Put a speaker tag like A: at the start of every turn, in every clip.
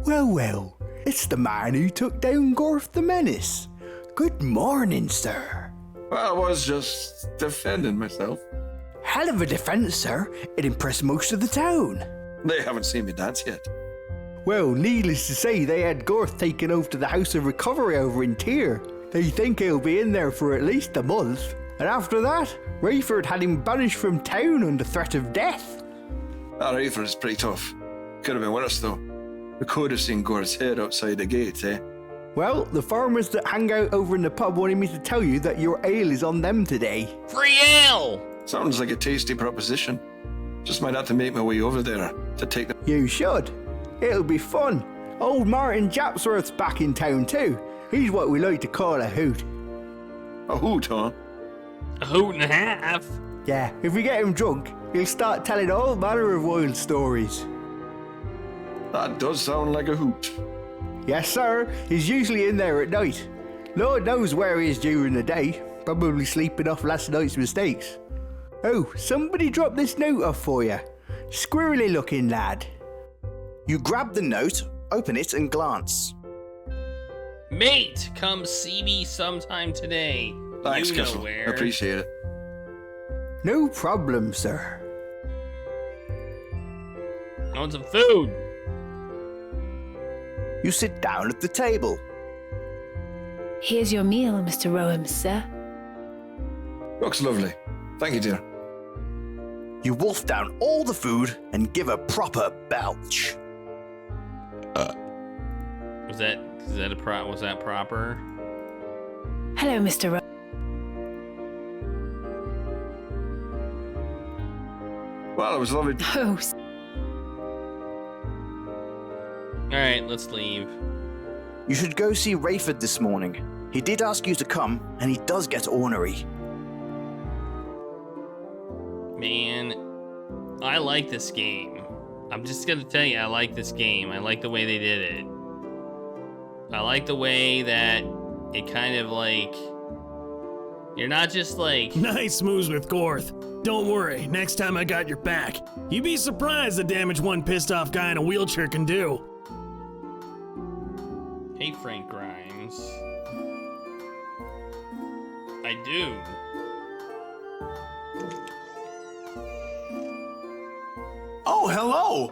A: Well, well, it's the man who took down Gorth the Menace. Good morning, sir.
B: Well, I was just defending myself.
A: Hell of a defence, sir. It impressed most of the town.
B: They haven't seen me dance yet.
A: Well, needless to say, they had Gorth taken over to the House of Recovery over in Tyr. They think he'll be in there for at least a month. And after that, Rayford had him banished from town under threat of death.
B: That Rayford is pretty tough. Could have been worse, though. We could have seen Gorth's head outside the gate, eh?
A: Well, the farmers that hang out over in the pub wanted me to tell you that your ale is on them today.
C: Free ale!
B: Sounds like a tasty proposition. Just might have to make my way over there to take the...
A: You should. It'll be fun. Old Martin Japsworth's back in town too. He's what we like to call a hoot.
B: A hoot, huh?
C: A hoot and a half.
A: Yeah, if we get him drunk, he'll start telling all manner of wild stories.
B: That does sound like a hoot.
A: Yes, sir. He's usually in there at night. Lord knows where he is during the day. Probably sleeping off last night's mistakes. Oh, somebody dropped this note off for you. Squirrely looking lad.
D: You grab the note, open it and glance.
C: Mate, come see me sometime today.
B: Thanks,
C: you know
B: Kissel.
C: where.
B: Appreciate it.
A: No problem, sir.
C: I want some food.
D: You sit down at the table.
E: Here's your meal, Mr. Rowan, sir.
B: Looks lovely. Thank you, dear.
D: You wolf down all the food and give a proper belch.
C: Was that proper?
E: Hello, Mr. Rowan.
B: Well, it was lovely.
E: Oh,
C: Alright, let's leave.
D: You should go see Rayford this morning. He did ask you to come, and he does get ornery.
C: Man, I like this game. I'm just gonna tell you, I like this game. I like the way they did it. I like the way that it kind of like... You're not just like...
F: Nice moves with Gorth. Don't worry, next time I got your back. You'd be surprised the damage one pissed off guy in a wheelchair can do.
C: Hey, Frank Grimes. I do.
G: Oh, hello!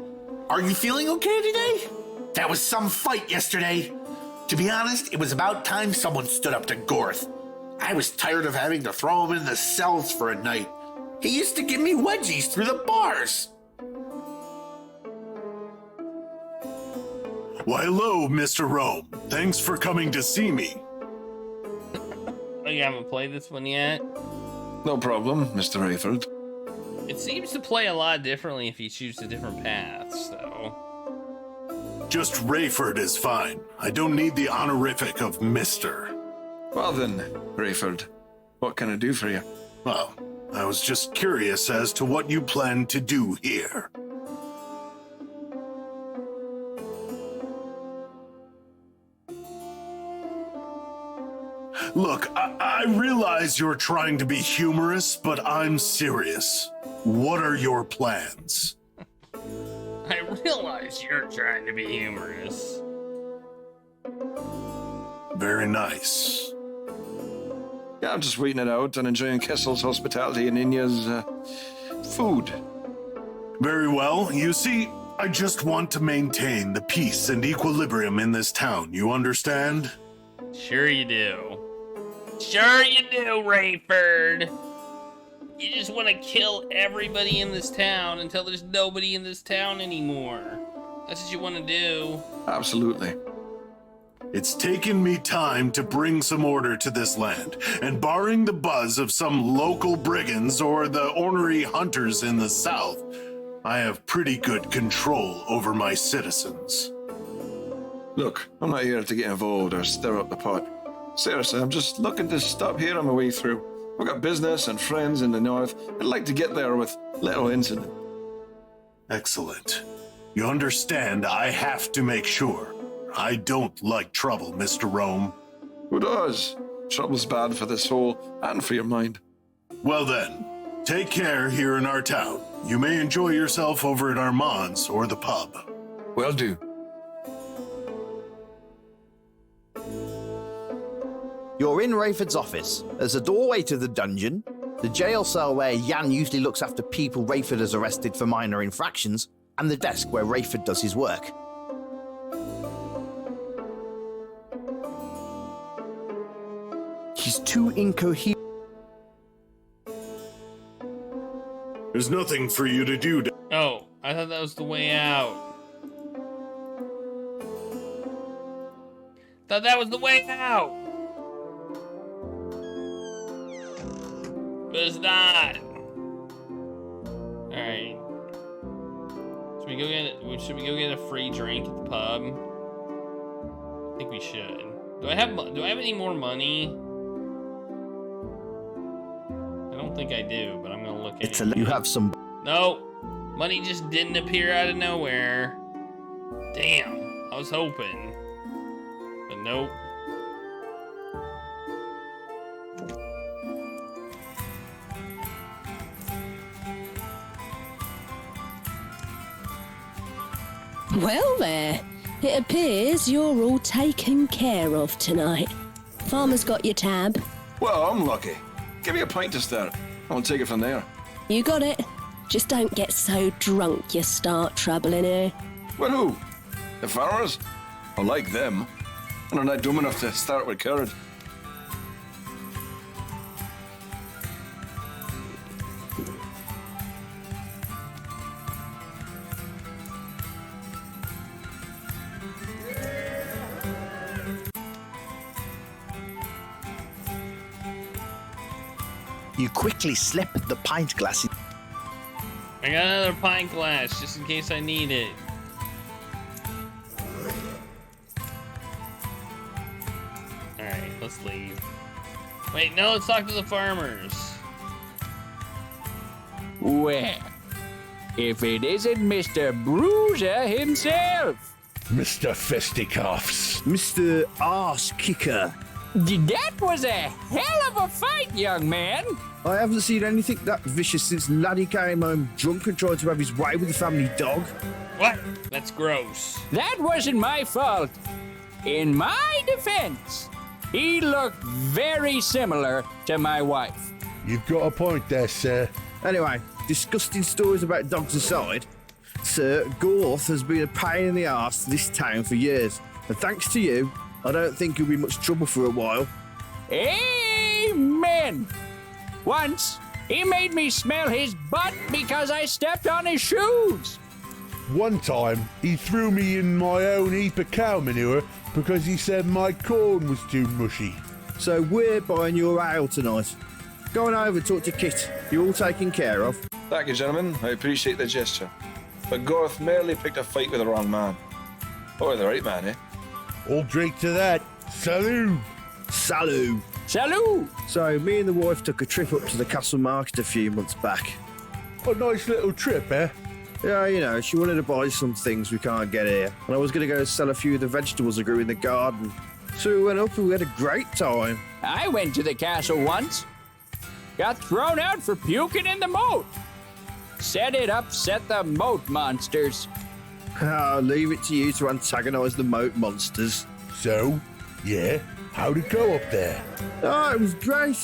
G: Are you feeling okay today? That was some fight yesterday. To be honest, it was about time someone stood up to Gorth. I was tired of having to throw him in the cells for a night. He used to give me wedgies through the bars.
H: Why, hello, Mr. Rome. Thanks for coming to see me.
C: Oh, you haven't played this one yet?
B: No problem, Mr. Rayford.
C: It seems to play a lot differently if you choose the different paths, though.
H: Just Rayford is fine. I don't need the honorific of Mr.
B: Well then, Rayford, what can I do for you?
H: Well, I was just curious as to what you plan to do here. Look, I realize you're trying to be humorous, but I'm serious. What are your plans?
C: I realize you're trying to be humorous.
H: Very nice.
B: Yeah, I'm just waiting it out and enjoying Kessel's hospitality and Inya's food.
H: Very well. You see, I just want to maintain the peace and equilibrium in this town. You understand?
C: Sure you do. Sure you do, Rayford. You just want to kill everybody in this town until there's nobody in this town anymore. That's what you want to do.
B: Absolutely.
H: It's taken me time to bring some order to this land, and barring the buzz of some local brigands or the ornery hunters in the south, I have pretty good control over my citizens.
B: Look, I'm not here to get involved or stir up the pot. Seriously, I'm just looking to stop here on my way through. I've got business and friends in the north. I'd like to get there with little incident.
H: Excellent. You understand I have to make sure. I don't like trouble, Mr. Rome.
B: Who does? Trouble's bad for the soul and for your mind.
H: Well then, take care here in our town. You may enjoy yourself over at Armand's or the pub.
B: Will do.
D: You're in Rayford's office. There's a doorway to the dungeon, the jail cell where Jan usually looks after people Rayford has arrested for minor infractions, and the desk where Rayford does his work. He's too incoherent.
H: There's nothing for you to do.
C: Oh, I thought that was the way out. Thought that was the way out. But it's not. Alright. Should we go get a free drink at the pub? I think we should. Do I have any more money? I don't think I do, but I'm gonna look at it.
D: You have some.
C: No, money just didn't appear out of nowhere. Damn, I was hoping, but nope.
I: Well there, it appears you're all taken care of tonight. Farmer's got your tab.
B: Well, I'm lucky. Give me a pint to start. I'll take it from there.
I: You got it. Just don't get so drunk you start trouble in here.
B: Well, who? The farmers? I like them. And I'm not dumb enough to start with courage.
D: You quickly slip the pint glass.
C: I got another pint glass just in case I need it. Alright, let's leave. Wait, no, let's talk to the farmers.
J: Well, if it isn't Mr. Bruiser himself.
K: Mr. Fisticuffs.
A: Mr. Arse Kicker.
J: That was a hell of a fight, young man.
A: I haven't seen anything that vicious since Laddie came home drunk and tried to have his way with the family dog.
C: What? That's gross.
J: That wasn't my fault. In my defense, he looked very similar to my wife.
K: You've got a point there, sir.
A: Anyway, disgusting stories about dogs aside, sir, Gorth has been a pain in the arse to this town for years. And thanks to you, I don't think he'll be much trouble for a while.
J: Amen. Once, he made me smell his butt because I stepped on his shoes.
K: One time, he threw me in my own heap of cow manure because he said my corn was too mushy.
A: So we're buying your ale tonight. Go on over, talk to Kit. You're all taken care of.
B: Thank you, gentlemen. I appreciate the gesture. But Gorth merely picked a fight with the wrong man. Or the right man, eh?
K: All drink to that. Salute.
A: Salut.
J: Salut.
A: So me and the wife took a trip up to the castle market a few months back.
K: A nice little trip, eh?
A: Yeah, you know, she wanted to buy some things we can't get here. And I was going to go sell a few of the vegetables I grew in the garden. So we went up and we had a great time.
J: I went to the castle once. Got thrown out for puking in the moat. Said it upset the moat monsters.
A: I'll leave it to you to antagonise the moat monsters.
K: So, yeah, how'd it go up there?
A: Oh, it was great.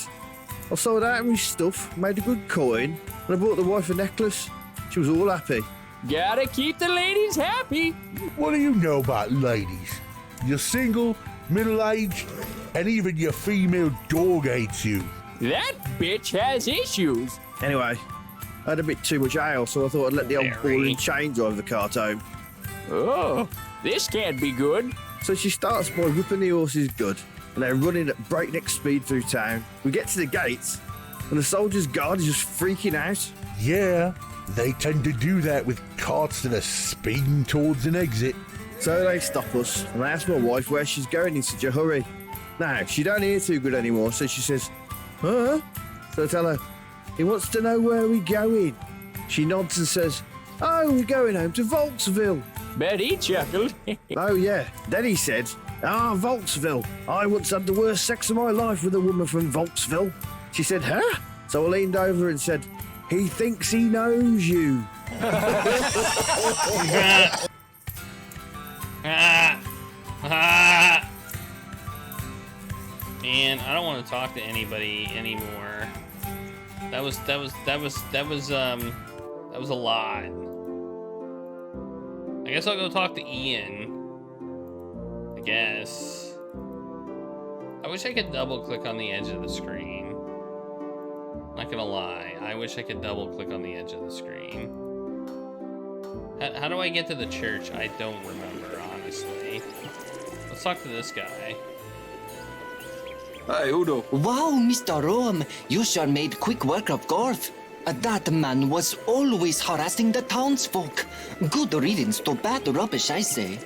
A: I sold out my stuff, made a good coin, and I bought the wife a necklace. She was all happy.
J: Gotta keep the ladies happy.
K: What do you know about ladies? You're single, middle-aged, and even your female dog hates you.
J: That bitch has issues.
A: Anyway, I had a bit too much ale, so I thought I'd let the old ball and chain drive the cart home.
J: Oh, this can't be good.
A: So she starts by whipping the horses good, and they're running at breakneck speed through town. We get to the gates, and the soldier's guard is just freaking out.
K: Yeah, they tend to do that with carts that are speeding towards an exit.
A: So they stop us, and I ask my wife where she's going in such a hurry. Now, she don't hear too good anymore, so she says, huh? So I tell her, he wants to know where we're going. She nods and says, oh, we're going home to Volksville.
J: Bet he chuckled.
A: Oh, yeah. Then he said, Volksville. I once had the worst sex of my life with a woman from Volksville. She said, huh? So I leaned over and said, he thinks he knows you.
C: And I don't want to talk to anybody anymore. That was a lot. I guess I'll go talk to Ian. I guess. I wish I could double click on the edge of the screen. Not gonna lie, I wish I could double click on the edge of the screen. How do I get to the church? I don't remember, honestly. Let's talk to this guy.
B: Hi, Udo.
L: Wow, Mr. Rome, you sure made quick work of Gorth. That man was always harassing the townsfolk. Good riddance to bad rubbish, I say.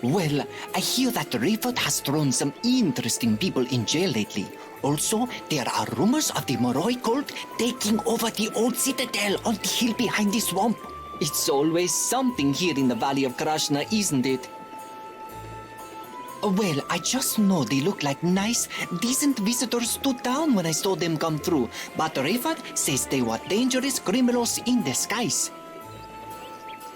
L: Well, I hear that Rayford has thrown some interesting people in jail lately. Also, there are rumors of the Moroi cult taking over the old citadel on the hill behind the swamp. It's always something here in the Valley of Krashna, isn't it? Well, I just know they look like nice, decent visitors stood down when I saw them come through, but Rayford says they were dangerous criminals in disguise.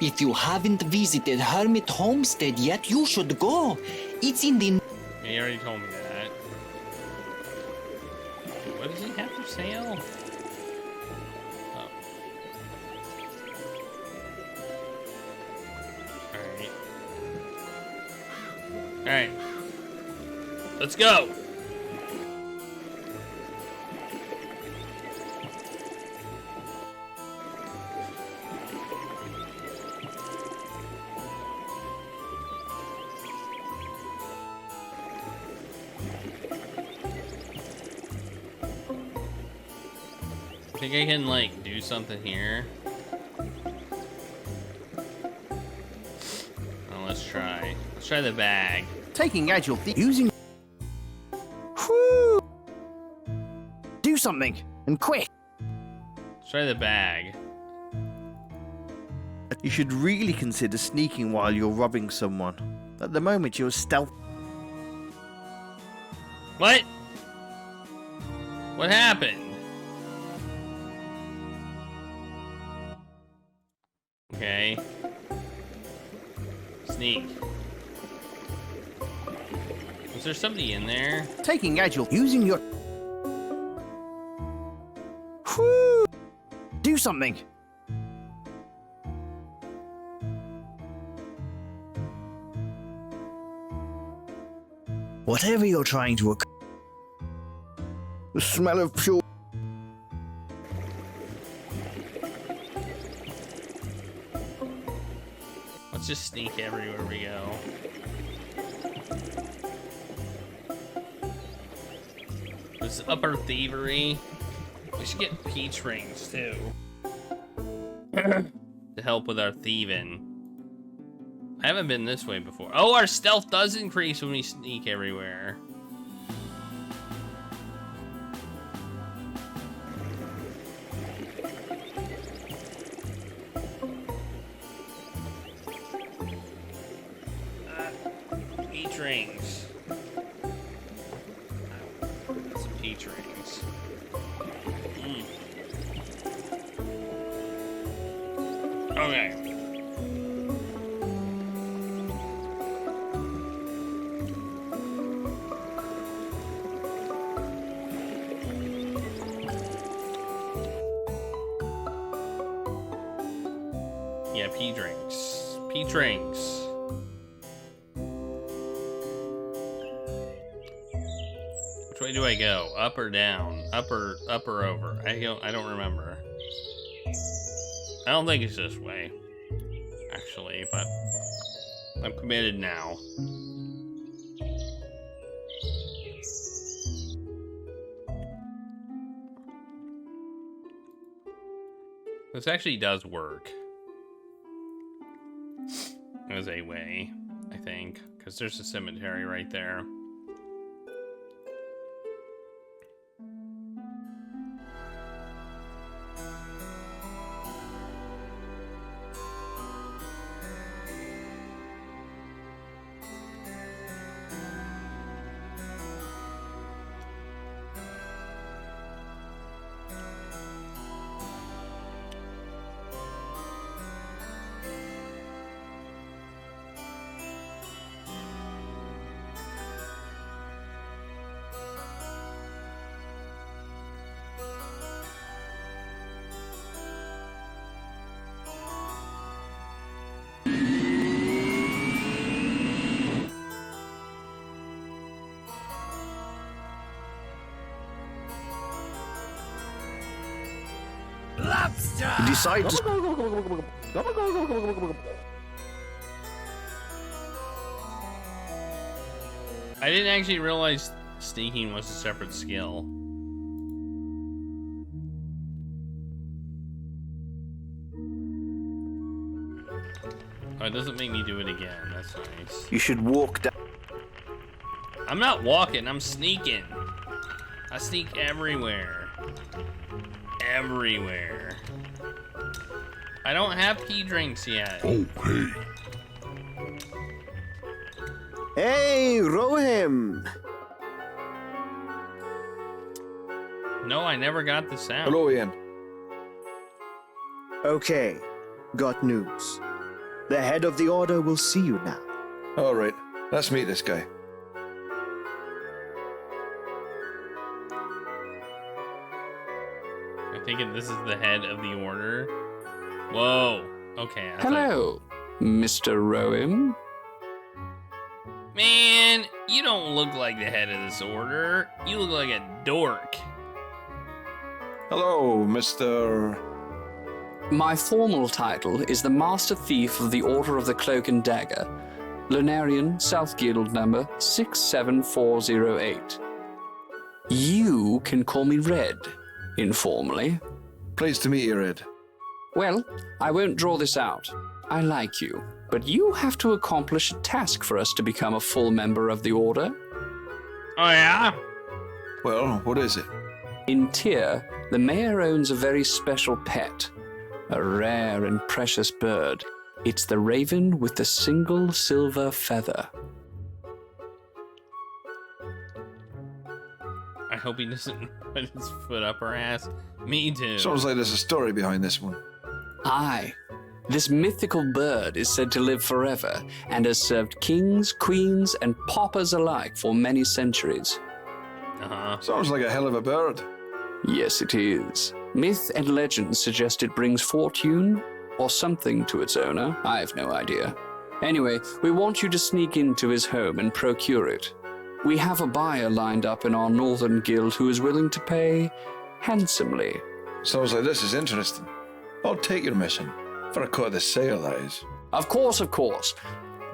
L: If you haven't visited Hermit Homestead yet, you should go. It's in the...
C: He already told me that. What does he have for sale? Oh. Alright. Alright. Let's go! I think I can, like, do something here. Oh, let's try. Let's try the bag.
D: Taking agile using... Whew. Do something, and quick.
C: Let's try the bag.
A: You should really consider sneaking while you're robbing someone. At the moment, you're stealth.
C: What? What happened? Okay. Sneak. Was there somebody in there?
D: Taking agile using your... Whew. Do something. Whatever you're trying to... The smell of pure...
C: Let's just sneak everywhere we go. This upper thievery. We should get peach rings too. To help with our thieving. I haven't been this way before. Oh, our stealth does increase when we sneak everywhere. Peach rings. Some peach rings. Okay. Yeah, pea drinks. Peach rings. Which way do I go? Up or down? Up or over? I don't remember. I don't think it's this way, actually, but I'm committed now. This actually does work as a way, I think, because there's a cemetery right there.
D: You decide to...
C: I didn't actually realize sneaking was a separate skill. Oh, it doesn't make me do it again. That's nice.
D: You should walk down...
C: I'm not walking, I'm sneaking. I sneak everywhere. Everywhere. I don't have pea drinks yet.
K: Oh, hey.
A: Hey, Rohim!
C: No, I never got the sound.
B: Hello, Ian.
A: Okay, got news. The head of the order will see you now.
B: All right, let's meet this guy.
C: I think this is the head of the order. Whoa. Okay.
J: Hello, Mr. Rowan.
C: Man, you don't look like the head of this order. You look like a dork.
B: Hello, Mr.
J: My formal title is the Master Thief of the Order of the Cloak and Dagger, Lunarian, South Guild number 67408. You can call me Red, informally.
B: Pleased to meet you, Red.
J: Well, I won't draw this out. I like you, but you have to accomplish a task for us to become a full member of the Order.
C: Oh, yeah?
B: Well, what is it?
J: In Tyr, the mayor owns a very special pet, a rare and precious bird. It's the raven with the single silver feather.
C: I hope he doesn't put his foot up her ass. Me too.
B: Sounds like there's a story behind this one.
J: Aye. This mythical bird is said to live forever and has served kings, queens, and paupers alike for many centuries.
B: Sounds like a hell of a bird.
J: Yes, it is. Myth and legend suggest it brings fortune or something to its owner. I have no idea. Anyway, we want you to sneak into his home and procure it. We have a buyer lined up in our northern guild who is willing to pay handsomely.
B: Sounds like this is interesting. I'll take your mission. For a cut of the sale, that is.
J: Of course, of course.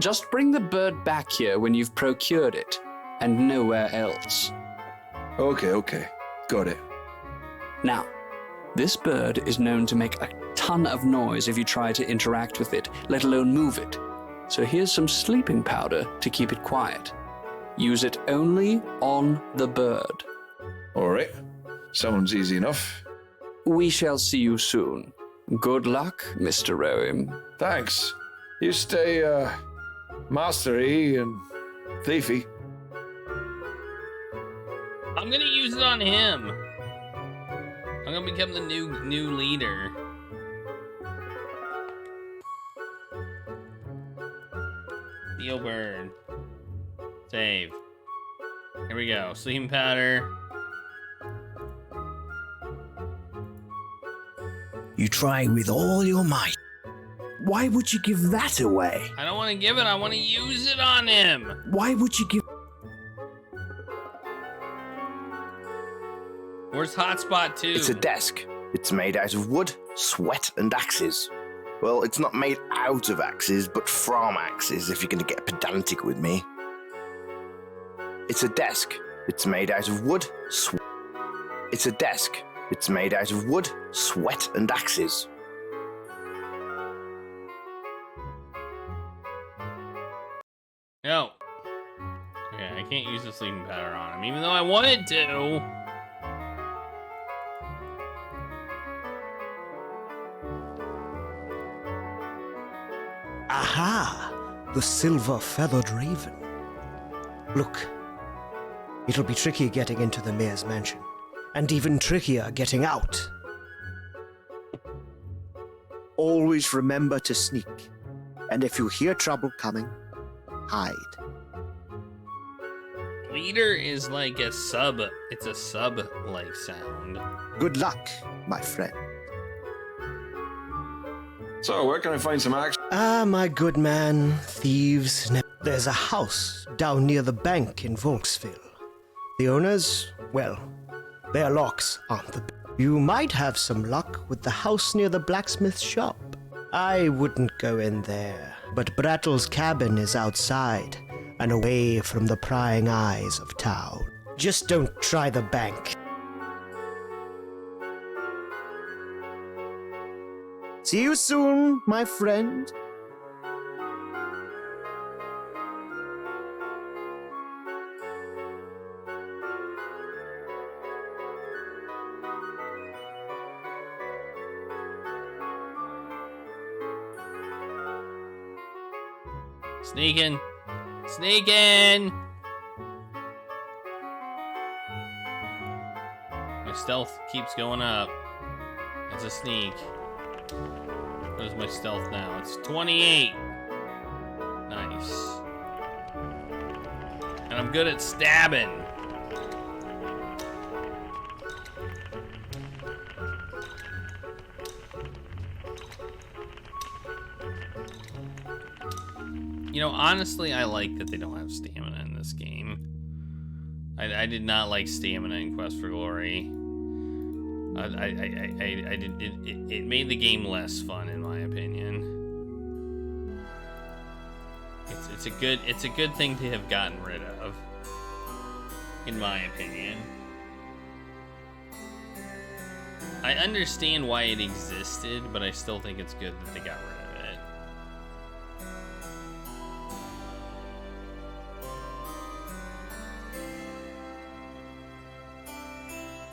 J: Just bring the bird back here when you've procured it, and nowhere else.
B: Okay. Got it.
J: Now, this bird is known to make a ton of noise if you try to interact with it, let alone move it. So here's some sleeping powder to keep it quiet. Use it only on the bird.
B: All right. Sounds easy enough.
J: We shall see you soon. Good luck, Mr. Rowan.
B: Thanks. You stay, mastery and thiefy.
C: I'm gonna use it on him. I'm gonna become the new leader. Steel bird. Save. Here we go. Sleeping powder.
A: You try with all your might. Why would you give that away?
C: I don't want to give it. I want to use it on him.
A: Why would you give...
C: Where's Hotspot 2?
D: It's a desk. It's made out of wood, sweat, and axes. Well, it's not made out of axes, but from axes, if you're going to get pedantic with me. It's a desk. It's made out of wood, It's a desk. It's made out of wood, sweat, and axes.
C: No. Okay, I can't use the sleeping powder on him, even though I wanted to.
M: Aha! The silver-feathered raven. Look, it'll be tricky getting into the mayor's mansion, and even trickier getting out.
A: Always remember to sneak. And if you hear trouble coming, hide.
C: Leader is like a sub. It's a sub-like sound.
A: Good luck, my friend.
B: So, where can I find some action?
M: Ah, my good man, thieves. There's a house down near the bank in Volksville. The owners, well, their locks aren't the You might have some luck with the house near the blacksmith's shop. I wouldn't go in there, but Brattle's cabin is outside and away from the prying eyes of town. Just don't try the bank. See you soon, my friend.
C: Sneaking! Sneaking! My stealth keeps going up. That's a sneak. Where's my stealth now? It's 28. Nice. And I'm good at stabbing. You know, honestly, I like that they don't have stamina in this game. I did not like stamina in Quest for Glory. It made the game less fun, in my opinion. It's a good thing to have gotten rid of, in my opinion. I understand why it existed, but I still think it's good that they got rid of it.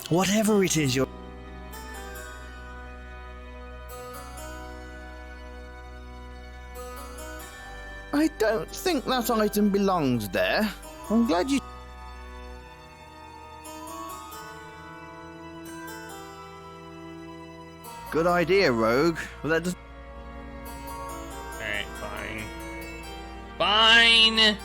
A: Whatever it is you're... I don't think that item belongs there. I'm glad you... Good idea, Rogue. Well, that doesn't...
C: Alright, fine. Fine!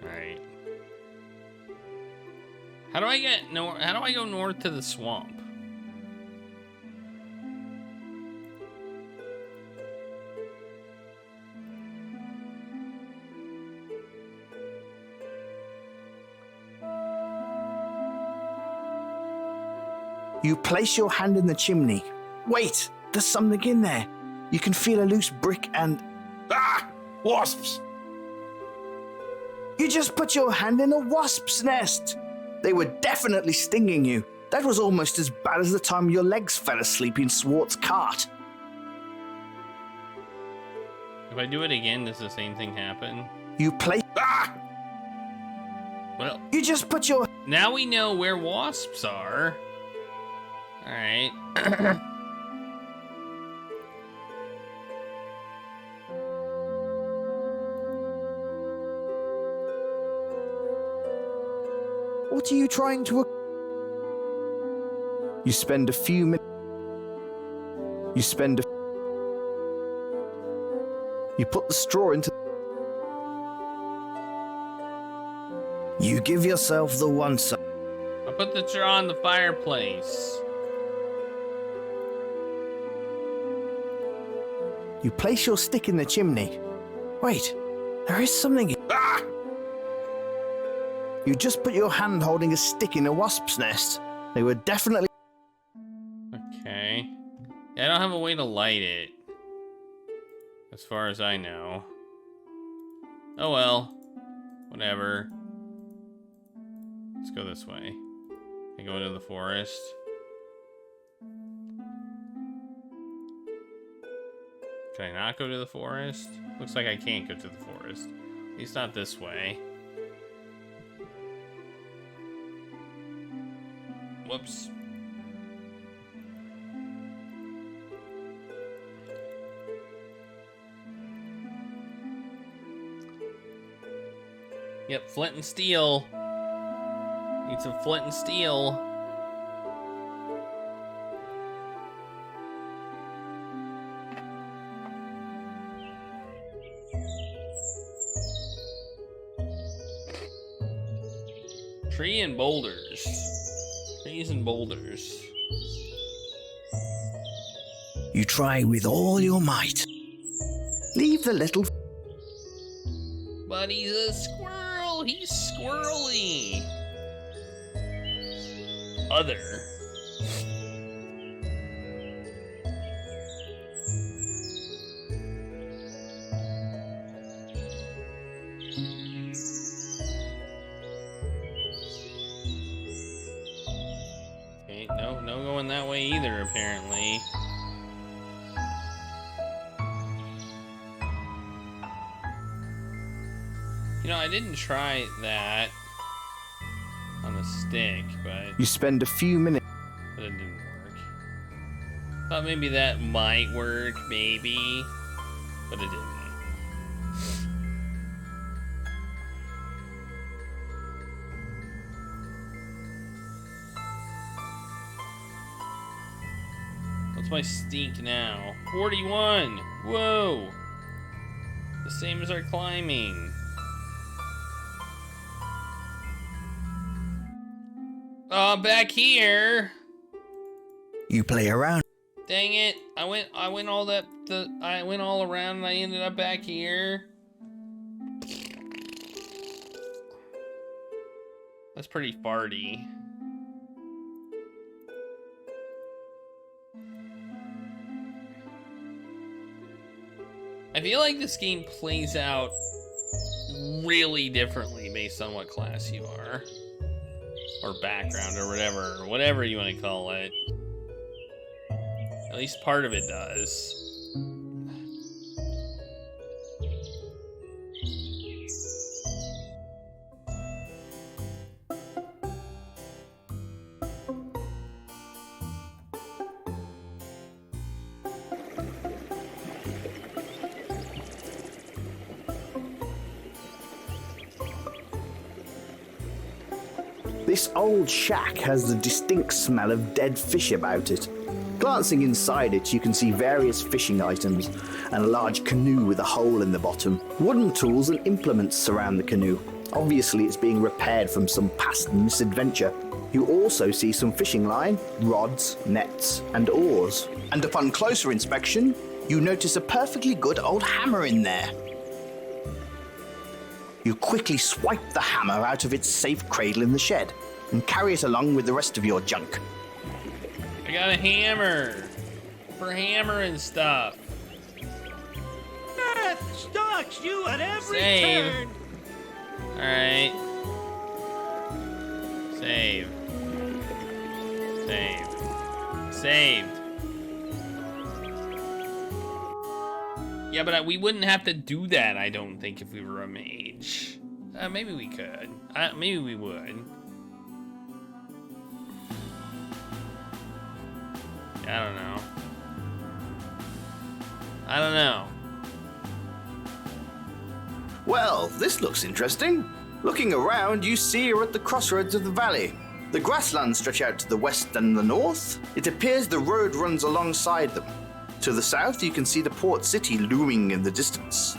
C: Alright. How do I get north? How do I go north to the swamp?
A: You place your hand in the chimney. Wait, there's something in there. You can feel a loose brick and...
B: Ah! Wasps!
A: You just put your hand in a wasp's nest. They were definitely stinging you. That was almost as bad as the time your legs fell asleep in Swart's cart.
C: If I do it again, does the same thing happen?
A: You place...
B: Ah!
C: Well,
A: you just put your...
C: Now we know where wasps are. Alright.
A: What are you trying to... You spend a few minutes... You spend a... You put the straw into... You give yourself the once...
C: I put the straw in the fireplace.
A: You place your stick in the chimney. Wait, there is something...
B: Ah!
A: You just put your hand holding a stick in a wasp's nest. They were definitely...
C: Okay. Yeah, I don't have a way to light it. As far as I know. Oh well. Whatever. Let's go this way. I go into the forest. Can I not go to the forest? Looks like I can't go to the forest. At least not this way. Whoops. Yep, flint and steel. Need some flint and steel. Tree and boulders. Trees and boulders.
D: You try with all your might. Leave the little...
C: But he's a squirrel. He's squirrely. Other. Okay, no going that way either, apparently. You know, I didn't try that on the stick, but
D: You spend a few minutes...
C: it didn't work. Thought maybe that might work, maybe, but it didn't. What's my stink now? 41! Whoa! The same as our climbing. Back here.
D: You play around.
C: Dang it! I went all around and I ended up back here. That's pretty farty. I feel like this game plays out really differently based on what class you are. Or background, or whatever you want to call it. At least part of it does.
D: This old shack has the distinct smell of dead fish about it. Glancing inside it, you can see various fishing items and a large canoe with a hole in the bottom. Wooden tools and implements surround the canoe. Obviously, it's being repaired from some past misadventure. You also see some fishing line, rods, nets, and oars. And upon closer inspection, you notice a perfectly good old hammer in there. You quickly swipe the hammer out of its safe cradle in the shed and carry it along with the rest of your junk.
C: I got a hammer for hammering stuff.
N: Death stalks you at every
C: Save.
N: turn.
C: Alright. Save. Save. Saved. Yeah, but we wouldn't have to do that, I don't think, if we were a mage. Maybe we could. Maybe we would. I don't know. I don't know.
D: Well, this looks interesting. Looking around, you see you're at the crossroads of the valley. The grasslands stretch out to the west and the north. It appears the road runs alongside them. To the south, you can see the port city looming in the distance.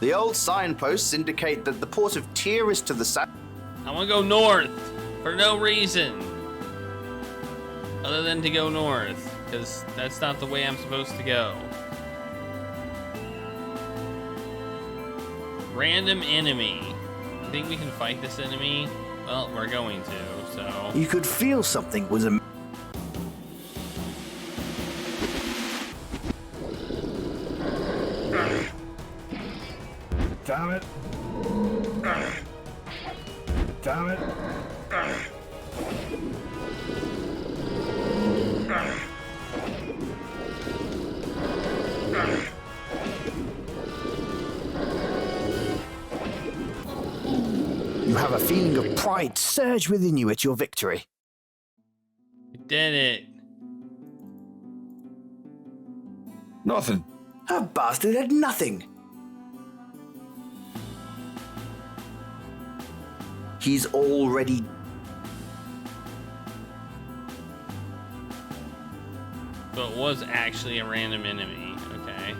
D: The old signposts indicate that the port of Tyr is to the south.
C: I want to go north for no reason other than to go north, because that's not the way I'm supposed to go. Random enemy. Think we can fight this enemy? Well, we're going to, so...
D: You could feel something was a...
K: Damn it. Damn it.
D: have a feeling of pride surge within you at your victory.
C: We did it.
B: Nothing.
D: That bastard had nothing. He's already...
C: So it was actually a random enemy. Okay.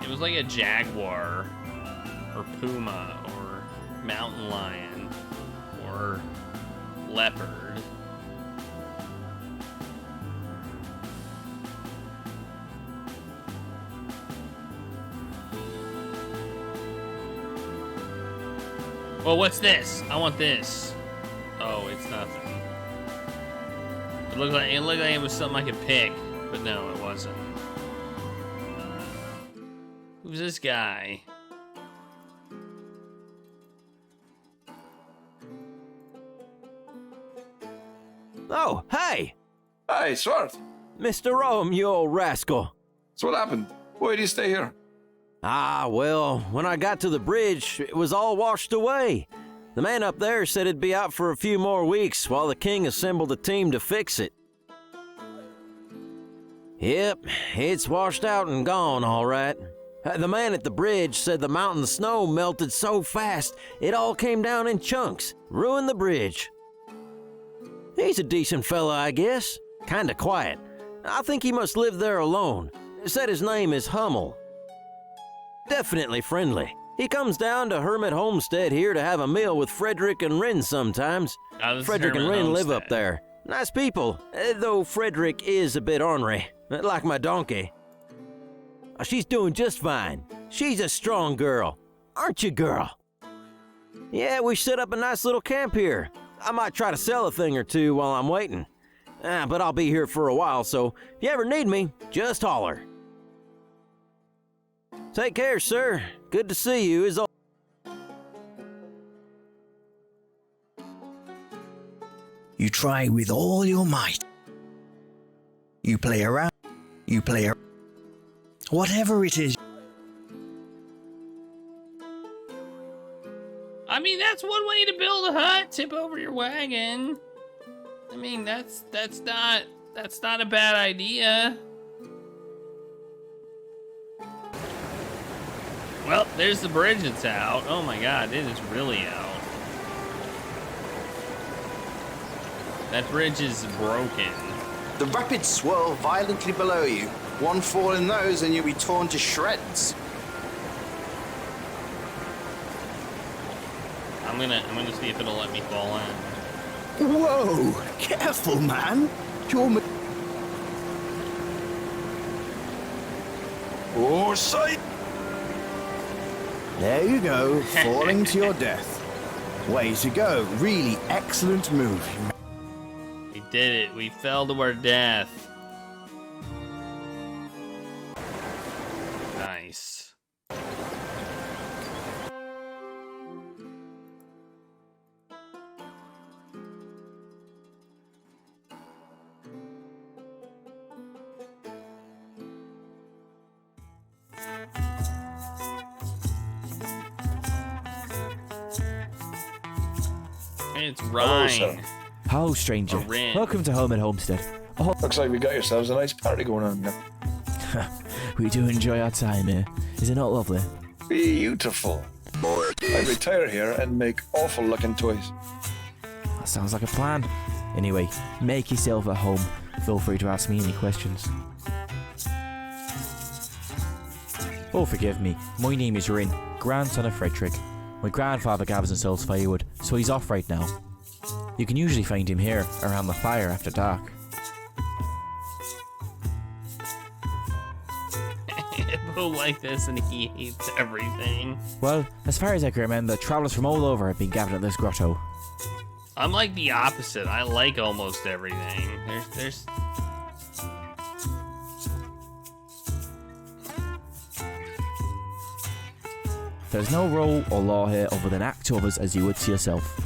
C: It was like a jaguar or puma or mountain lion or leopard. Well, what's this? I want this. Oh, it's nothing. It looked like it was something I could pick, but no, it wasn't. Who's this guy?
O: Oh, hey!
B: Hey, Swart.
O: Mr. Rome, you old rascal.
B: So what happened? Why did you stay here?
O: Ah, well, when I got to the bridge, it was all washed away. The man up there said it'd be out for a few more weeks while the king assembled a team to fix it. Yep, it's washed out and gone, all right. The man at the bridge said the mountain snow melted so fast, it all came down in chunks, ruined the bridge. He's a decent fella, I guess. Kinda quiet. I think he must live there alone. Said his name is Hummel. Definitely friendly. He comes down to Hermit Homestead here to have a meal with Frederick and Rin sometimes. Frederick and Rin live up there. Nice people, though Frederick is a bit ornery, like my donkey. She's doing just fine. She's a strong girl. Aren't you, girl? Yeah, we set up a nice little camp here. I might try to sell a thing or two while I'm waiting. But I'll be here for a while, so if you ever need me, just holler. Take care, sir. Good to see you, as always.
D: You try with all your might. You play around. You play around. Whatever it is.
C: I mean, that's one way to build a hut. Tip over your wagon. I mean, that's not a bad idea. Well, there's the bridge that's out. Oh my god, it is really out. That bridge is broken.
D: The rapids swirl violently below you. One fall in those and you'll be torn to shreds.
C: I'm gonna see if it'll let me fall in.
D: Whoa! Careful, man! You're...
B: Oh, sight!
D: There you go, falling to your death. Way to go. Really excellent move.
C: We did it. We fell to our death. Nice. It's Ryan.
P: Hello, stranger. Welcome to Home and Homestead. Oh.
B: Looks like we got yourselves a nice party going on here.
P: We do enjoy our time here. Is it not lovely?
B: Beautiful. I retire here and make awful looking toys.
P: That sounds like a plan. Anyway, make yourself at home. Feel free to ask me any questions. Oh, forgive me. My name is Rin, grandson of Frederick. My grandfather gathers and sells firewood, so he's off right now. You can usually find him here, around the fire after dark.
C: People like this and he hates everything.
P: Well, as far as I can remember, travellers from all over have been gathered at this grotto.
C: I'm like the opposite. I like almost everything. There's
P: There's no rule or law here other than act to others as you would to yourself.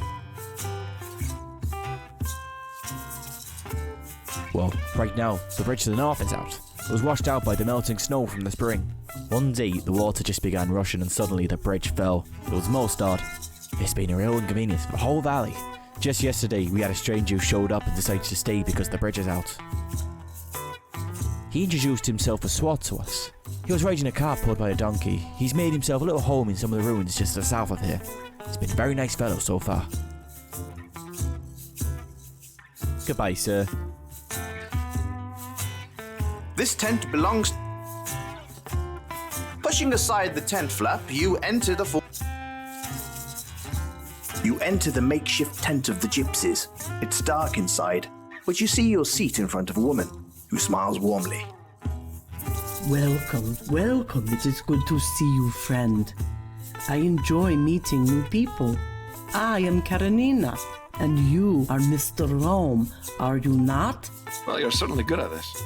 P: Well, right now, the bridge to the north is out. It was washed out by the melting snow from the spring. One day, the water just began rushing and suddenly the bridge fell. It was most odd. It's been a real inconvenience for the whole valley. Just yesterday, we had a stranger who showed up and decided to stay because the bridge is out. He introduced himself as Swat to us. He was riding a cart pulled by a donkey. He's made himself a little home in some of the ruins just to the south of here. He's been a very nice fellow so far. Goodbye, sir.
D: This tent belongs... Pushing aside the tent flap, you enter the You enter the makeshift tent of the gypsies. It's dark inside, but you see your seat in front of a woman who smiles warmly.
Q: Welcome, welcome. It is good to see you, friend. I enjoy meeting new people. I am Karenina, and you are Mr. Rome, are you not?
B: Well, you're certainly good at this.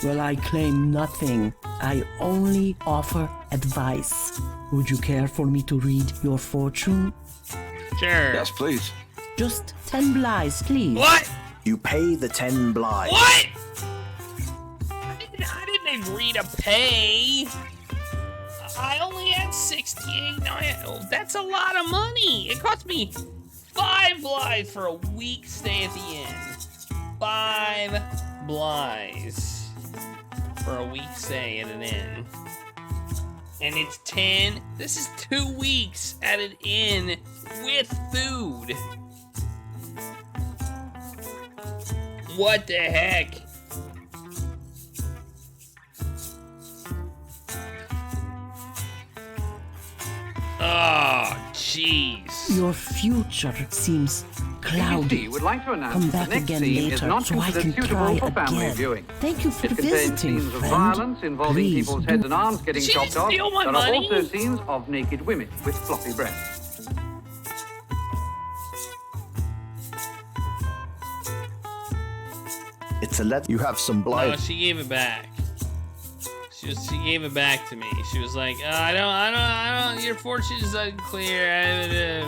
Q: Well, I claim nothing. I only offer advice. Would you care for me to read your fortune?
C: Sure.
B: Yes, please.
Q: Just 10 blighs, please.
C: What?
D: You pay the 10 blighs.
C: What? I didn't agree to pay. I only had 68. That's a lot of money. It cost me 5 blighs for a week stay at the inn. 5 blighs for a week stay at an inn. And it's 10. This is 2 weeks at an inn with food. What the heck? Oh, jeez.
Q: Your future seems cloudy.
J: would like to announce
Q: Come
J: that
Q: back
J: the next
Q: again
J: scene
Q: later
J: is not
Q: so I
J: considered
Q: can
J: suitable
Q: try
J: for family
Q: again.
J: viewing.
Q: Thank you for
J: It contains
Q: visiting,
J: scenes of
Q: friend.
J: violence involving
Q: Please
J: people's heads and arms getting
C: She
J: chopped off.
C: steal my
J: There
C: money?
J: are also scenes of naked women with floppy breasts.
D: It's a letter. You have some
C: No,
D: blight.
C: she gave it back. She gave it back to me. She was like, I don't, your fortune is unclear.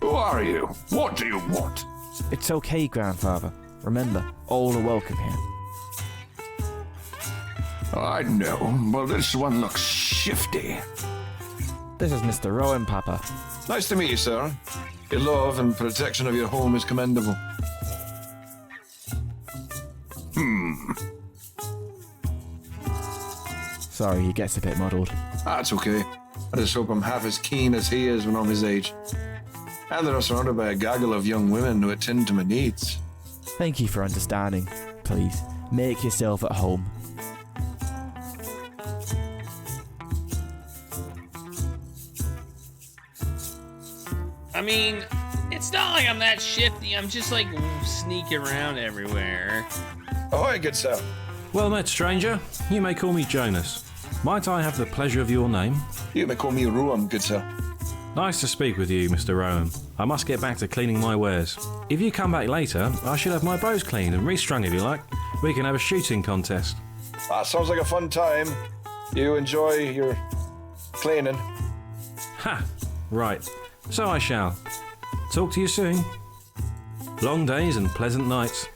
B: Who are you? What do you want?
P: It's okay, grandfather. Remember, all are welcome here.
B: I know, but this one looks shifty.
P: This is Mr. Rowan, Papa.
B: Nice to meet you, sir. Your love and protection of your home is commendable.
P: Sorry, he gets a bit muddled.
B: That's okay. I just hope I'm half as keen as he is when I'm his age. And that I'm surrounded by a gaggle of young women who attend to my needs.
P: Thank you for understanding. Please, make yourself at home.
C: I mean, it's not like I'm that shifty. I'm just like sneaking around everywhere.
B: Ahoy, good sir.
R: Well met, stranger. You may call me Jonas. Might I have the pleasure of your name?
B: You may call me Ruam, good sir.
R: Nice to speak with you, Mr. Rowan. I must get back to cleaning my wares. If you come back later, I should have my bows cleaned and restrung if you like. We can have a shooting contest.
B: That sounds like a fun time. You enjoy your cleaning.
R: Ha! Right. So I shall. Talk to you soon. Long days and pleasant nights.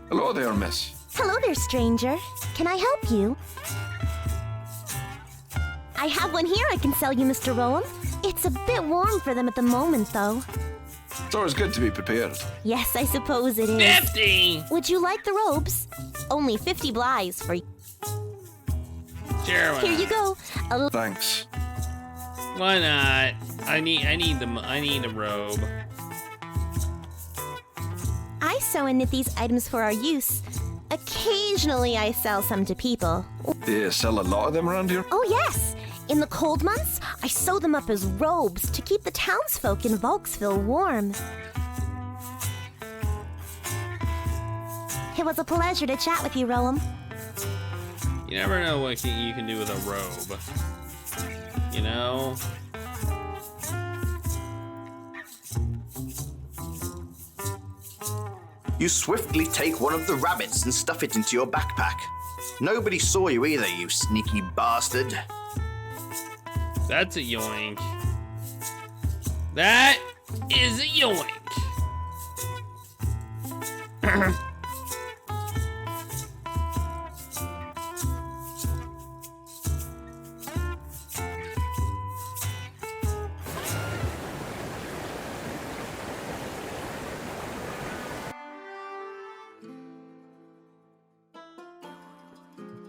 B: Hello there, miss.
S: Hello there, stranger. Can I help you? I have one here I can sell you, Mr. Rowan. It's a bit warm for them at the moment, though.
B: It's always good to be prepared.
S: Yes, I suppose it is.
C: 50!
S: Would you like the robes? Only 50 blighs for you.
C: Sure, why
S: Here you go.
B: Thanks.
C: Why not? I need a robe.
S: I sew and knit these items for our use. Occasionally, I sell some to people.
B: Do you sell a lot of them around here?
S: Oh, yes. In the cold months, I sew them up as robes to keep the townsfolk in Volksville warm. It was a pleasure to chat with you, Roam.
C: You never know what you can do with a robe. You know?
D: You swiftly take one of the rabbits and stuff it into your backpack. Nobody saw you either, you sneaky bastard.
C: That's a yoink. That is a yoink.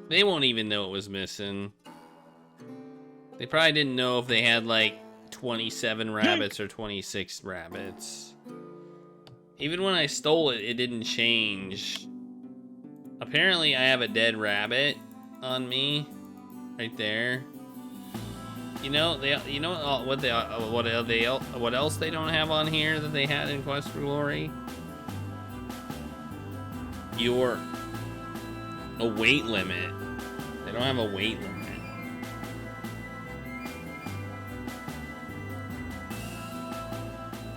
C: They won't even know it was missing. They probably didn't know if they had like 27 rabbits or 26 rabbits. Even when I stole it, it didn't change. Apparently, I have a dead rabbit on me, right there. You know, what else they don't have on here that they had in Quest for Glory? A weight limit. They don't have a weight limit.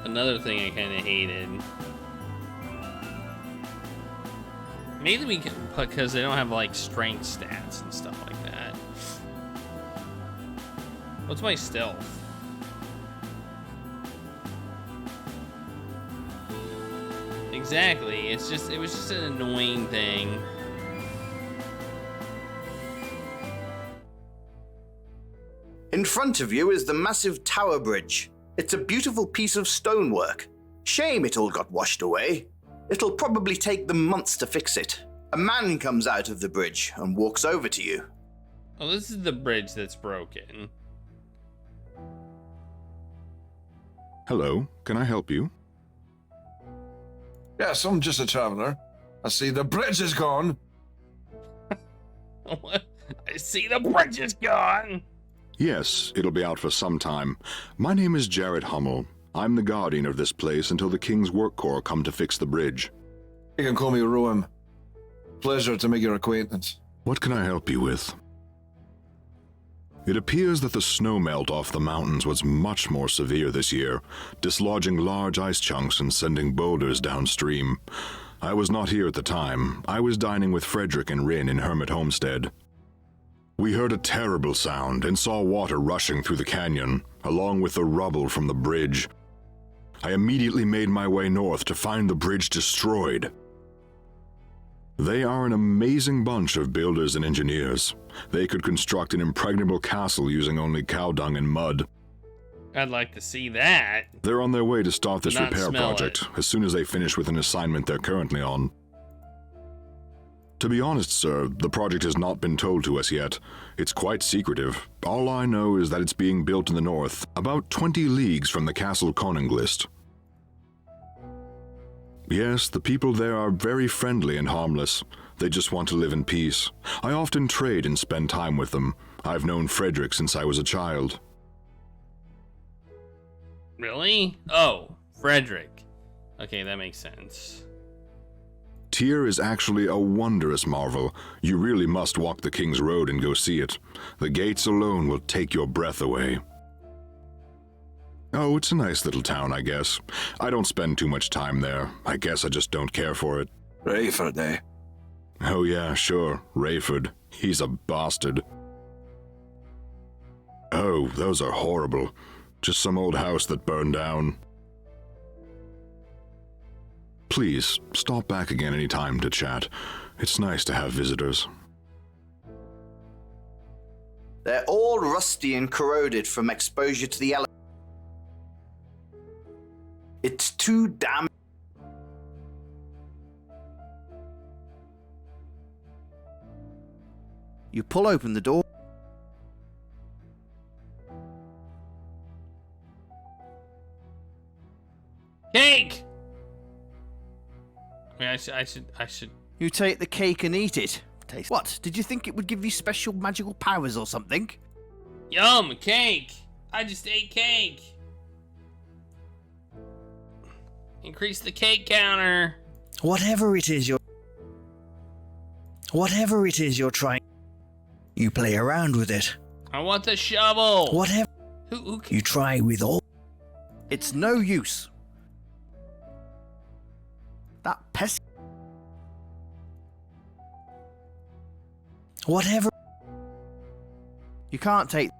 C: Another thing I kind of hated. Maybe we can, because they don't have like strength stats and stuff like that. What's my stealth? Exactly. It was just an annoying thing.
D: In front of you is the massive tower bridge. It's a beautiful piece of stonework. Shame it all got washed away. It'll probably take them months to fix it. A man comes out of the bridge and walks over to you.
C: Oh, this is the bridge that's broken.
T: Hello, can I help you?
B: Yes, I'm just a traveler. I see the bridge is gone.
C: I see the bridge is gone.
T: Yes, it'll be out for some time. My name is Jared Hummel. I'm the guardian of this place until the King's Work Corps come to fix the bridge.
B: You can call me Roam. Pleasure to make your acquaintance.
T: What can I help you with? It appears that the snow melt off the mountains was much more severe this year, dislodging large ice chunks and sending boulders downstream. I was not here at the time. I was dining with Frederick and Rin in Hermit Homestead. We heard a terrible sound and saw water rushing through the canyon, along with the rubble from the bridge. I immediately made my way north to find the bridge destroyed. They are an amazing bunch of builders and engineers. They could construct an impregnable castle using only cow dung and mud.
C: I'd like to see that.
T: They're on their way to start this
C: Not
T: repair
C: smell
T: project as soon as they finish with an assignment they're currently on. To be honest, sir, the project has not been told to us yet. It's quite secretive. All I know is that it's being built in the north, about 20 leagues from the castle Konunglist. Yes, the people there are very friendly and harmless. They just want to live in peace. I often trade and spend time with them. I've known Frederick since I was a child.
C: Really? Oh, Frederick. Okay, that makes sense.
T: Tyr is actually a wondrous marvel. You really must walk the King's Road and go see it. The gates alone will take your breath away. Oh, it's a nice little town, I guess. I don't spend too much time there. I guess I just don't care for it.
B: Rayford, eh?
T: Oh yeah, sure, Rayford. He's a bastard. Oh, those are horrible. Just some old house that burned down. Please, stop back again any time to chat. It's nice to have visitors.
D: They're all rusty and corroded from exposure to the elements. It's too damn...
A: You pull open the door.
C: Cake! I mean, I should...
A: You take the cake and eat it. Taste. What? Did you think it would give you special magical powers or something?
C: Yum, cake! I just ate cake! Increase the cake counter!
A: Whatever it is you're trying, you play around with it.
C: I want the shovel!
A: Whatever
C: Who
A: you try with all, it's no use. That pest. Whatever. You can't take.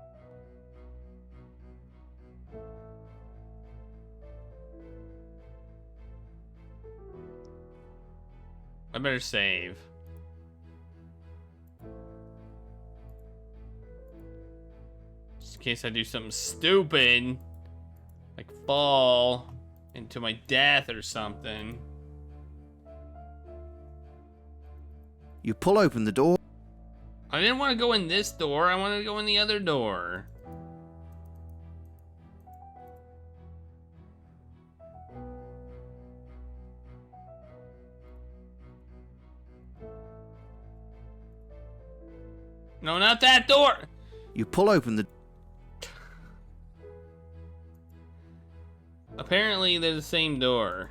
C: I better save. Just in case I do something stupid. Like fall into my death or something.
D: You pull open the door.
C: I didn't want to go in this door. I wanted to go in the other door. No, not that door.
D: You pull open the...
C: Apparently they're the same door.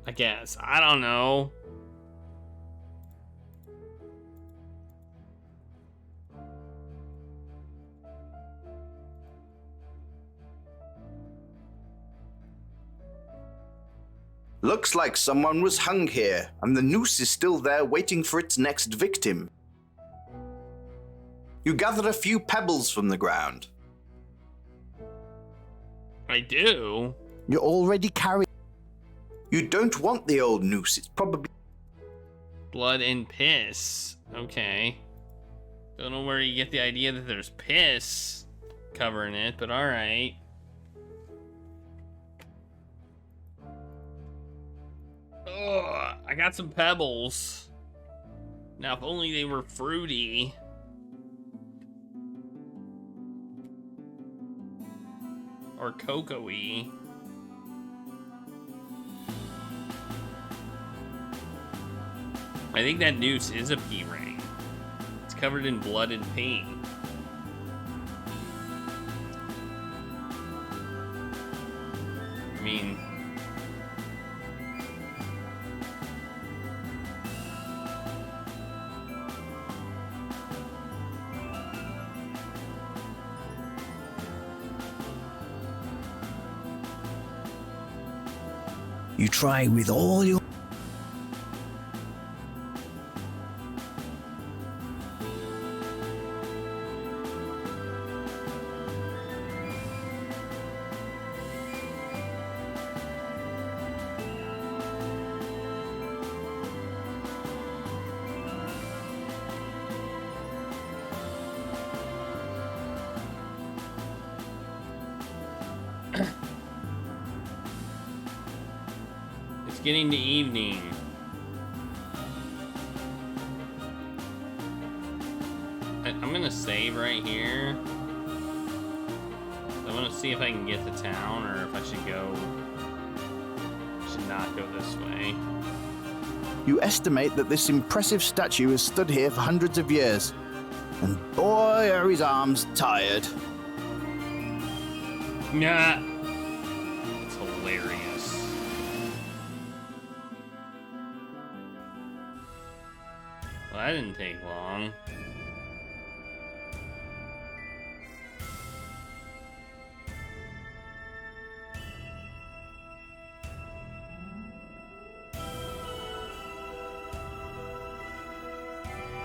C: I guess. I don't know.
D: Looks like someone was hung here, and the noose is still there waiting for its next victim. You gather a few pebbles from the ground.
C: I do.
D: You're already carrying... You don't want the old noose, it's probably...
C: Blood and piss. Okay. Don't know where you get the idea that there's piss covering it, but alright. Ugh, I got some pebbles. Now, if only they were fruity. Or cocoa-y. I think that noose is a pea ring. It's covered in blood and paint. I mean...
D: You try with all your...
C: It's getting to evening. I'm gonna save right here. I want to see if I can get to town or if I should go. I should not go this way.
D: You estimate that this impressive statue has stood here for hundreds of years. And boy, are his arms tired.
C: Nah. It's hilarious. Well, that didn't take long.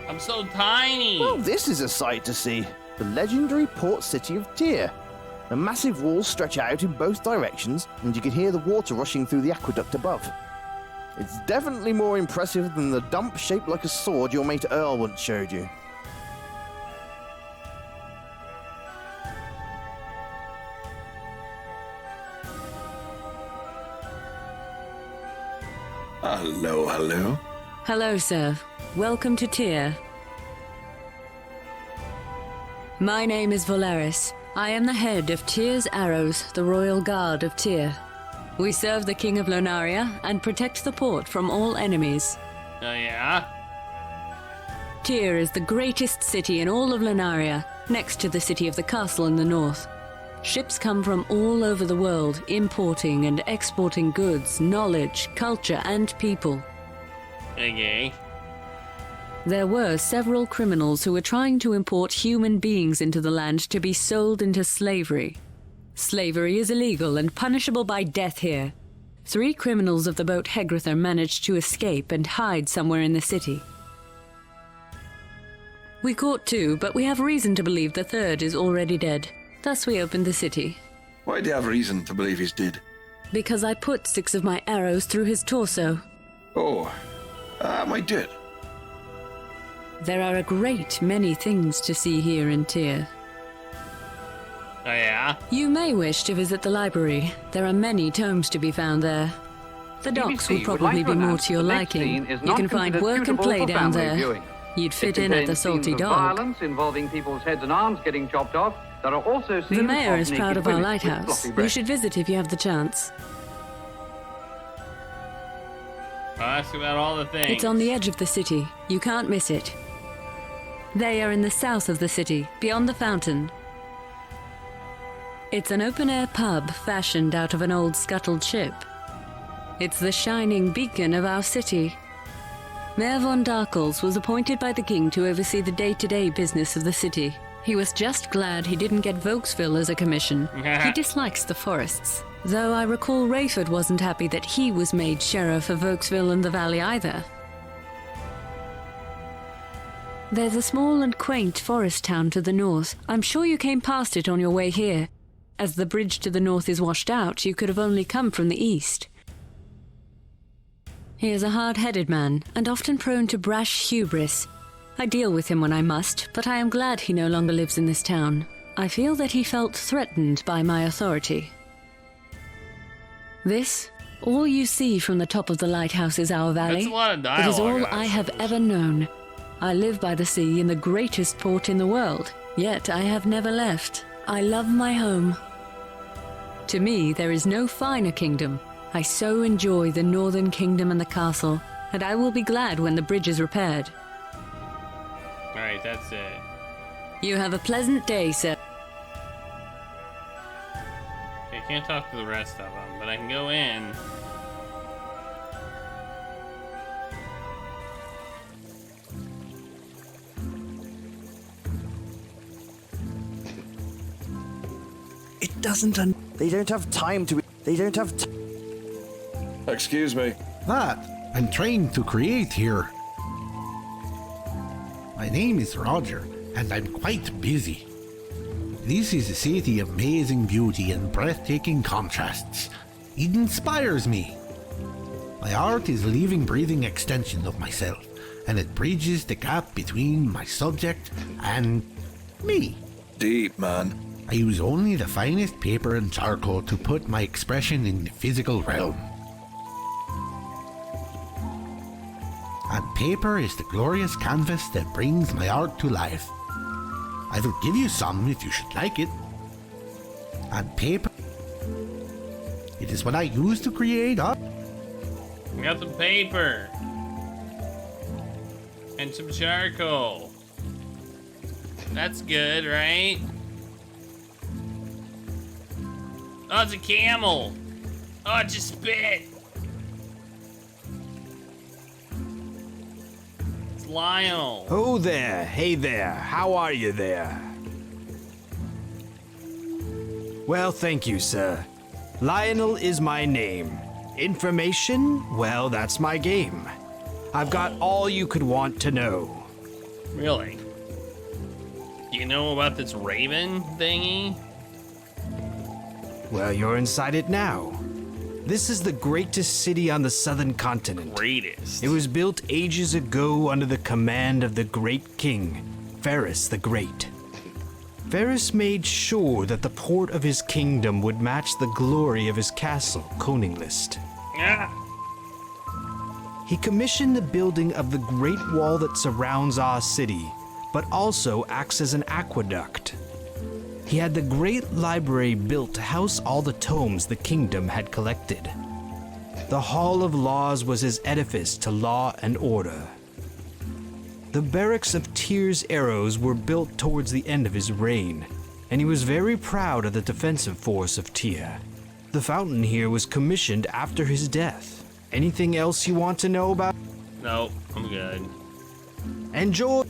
C: I'm so tiny!
D: Well, this is a sight to see. The legendary port city of Tyr. The massive walls stretch out in both directions, and you can hear the water rushing through the aqueduct above. It's definitely more impressive than the dump shaped like a sword your mate Earl once showed you.
B: Hello, hello.
U: Hello, sir. Welcome to Tyr. My name is Volaris. I am the head of Tyr's Arrows, the royal guard of Tyr. We serve the King of Lunaria and protect the port from all enemies.
C: Oh, yeah?
U: Tyr is the greatest city in all of Lunaria, next to the city of the castle in the north. Ships come from all over the world, importing and exporting goods, knowledge, culture, and people.
C: Okay.
U: There were several criminals who were trying to import human beings into the land to be sold into slavery. Slavery is illegal and punishable by death here. 3 criminals of the boat Hegrether managed to escape and hide somewhere in the city. We caught 2, but we have reason to believe the 3rd is already dead. Thus we opened the city.
B: Why do you have reason to believe he's dead?
U: Because I put 6 of my arrows through his torso.
B: Oh, I did.
U: There are a great many things to see here in Tyr.
C: Oh, yeah?
U: You may wish to visit the library. There are many tomes to be found there. The docks will probably be more to your liking. You can find work and play down there. You'd fit in at the Salty Dog.
E: Violence involving people's heads and arms getting chopped off. There are also scenes
U: The mayor is proud of our
E: women with
U: lighthouse.
E: floppy
U: You
E: breasts.
U: should visit if you have the chance.
C: I'll ask about all the things.
U: It's on the edge of the city. You can't miss it. They are in the south of the city, beyond the fountain. It's an open-air pub fashioned out of an old scuttled ship. It's the shining beacon of our city. Mayor von Darkles was appointed by the king to oversee the day-to-day business of the city. He was just glad he didn't get Volksville as a commission. He dislikes the forests. Though I recall Rayford wasn't happy that he was made sheriff of Volksville and the valley either. There's a small and quaint forest town to the north. I'm sure you came past it on your way here. As the bridge to the north is washed out, you could have only come from the east. He is a hard-headed man, and often prone to brash hubris. I deal with him when I must, but I am glad he no longer lives in this town. I feel that he felt threatened by my authority. This, all you see from the top of the lighthouse is our valley.
C: That's a lot of
U: It is
C: dialogue,
U: all I have ever known. I live by the sea in the greatest port in the world, yet I have never left. I love my home. To me, there is no finer kingdom. I so enjoy the northern kingdom and the castle, and I will be glad when the bridge is repaired.
C: Alright, that's it.
U: You have a pleasant day, sir.
C: Okay, I can't talk to the rest of them, but I can go in.
D: It doesn't. They don't have time to. They don't have.
B: Excuse me.
V: That I'm trying to create here. My name is Roger, and I'm quite busy. This is a city of amazing beauty and breathtaking contrasts. It inspires me. My art is a living, breathing extension of myself, and it bridges the gap between my subject and me.
B: Deep, man.
V: I use only the finest paper and charcoal to put my expression in the physical realm. And paper is the glorious canvas that brings my art to life. I will give you some if you should like it. And paper, it is what I use to create art.
C: We got some paper. And some charcoal. That's good, right? Oh, it's a camel. Oh, it just spit. It's Lionel.
W: Oh there, hey there, how are you there? Well, thank you, sir. Lionel is my name. Information? Well, that's my game. I've got all you could want to know.
C: Really? Do you know about this raven thingy?
W: Well, you're inside it now. This is the greatest city on the southern continent.
C: Greatest?
W: It was built ages ago under the command of the great king, Ferris the Great. Ferris made sure that the port of his kingdom would match the glory of his castle, Koninglist.
C: Yeah.
W: He commissioned the building of the great wall that surrounds our city, but also acts as an aqueduct. He had the great library built to house all the tomes the kingdom had collected. The Hall of Laws was his edifice to law and order. The barracks of Tyr's arrows were built towards the end of his reign, and he was very proud of the defensive force of Tyr. The fountain here was commissioned after his death. Anything else you want to know about?
C: Nope, I'm good.
W: Enjoy!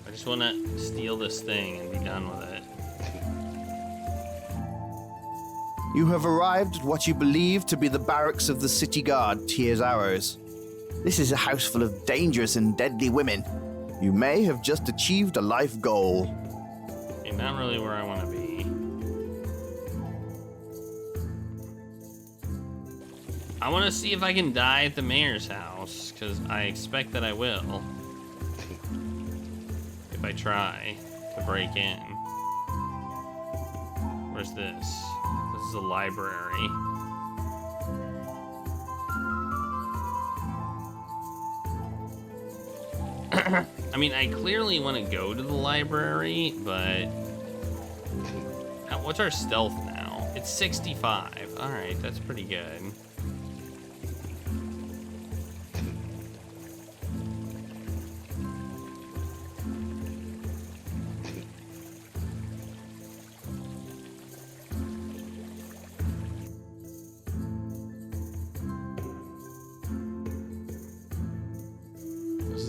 C: I just want to steal this thing and be done with it.
D: You have arrived at what you believe to be the barracks of the city guard, Tyr's Arrows. This is a house full of dangerous and deadly women. You may have just achieved a life goal.
C: Okay, not really where I want to be. I want to see if I can die at the mayor's house, because I expect that I will. If I try to break in. Where's this? This is a library. I mean, I clearly want to go to the library, but... What's our stealth now? It's 65. Alright, that's pretty good.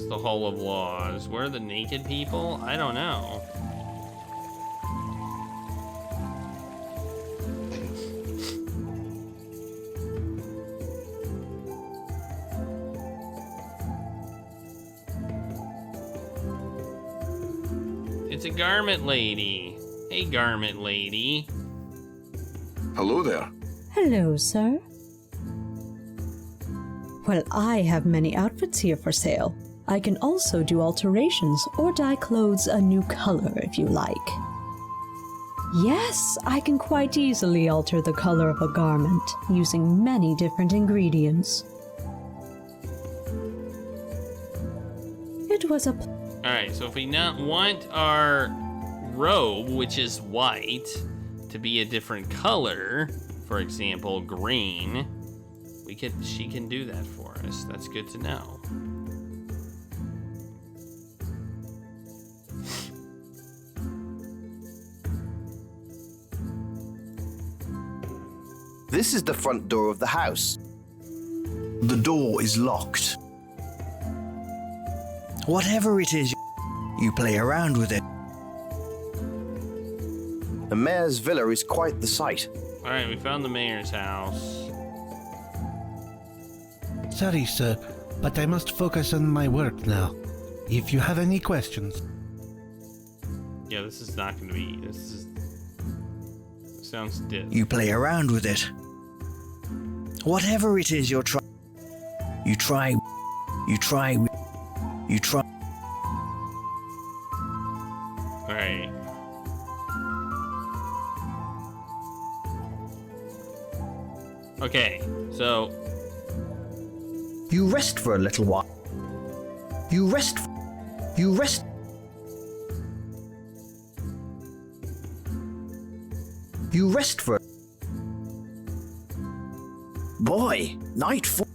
C: The Hall of Laws. Where are the naked people? I don't know. It's a garment lady. Hey, garment lady.
B: Hello there.
F: Hello, sir. Well, I have many outfits here for sale. I can also do alterations or dye clothes a new color if you like. Yes, I can quite easily alter the color of a garment using many different ingredients. It was a...
C: Alright, so if we not want our robe, which is white, to be a different color, for example, green, she can do that for us. That's good to know.
D: This is the front door of the house. The door is locked. Whatever it is, you play around with it. The mayor's villa is quite the sight.
C: Alright, we found the mayor's house.
V: Sorry, sir, but I must focus on my work now. If you have any questions...
C: Yeah, this is not going to be... This sounds dead.
D: You play around with it. Whatever it is you're trying... You try...
C: Alright. Okay, so...
D: You rest for a little while. You rest... You rest for... Boy, night 4...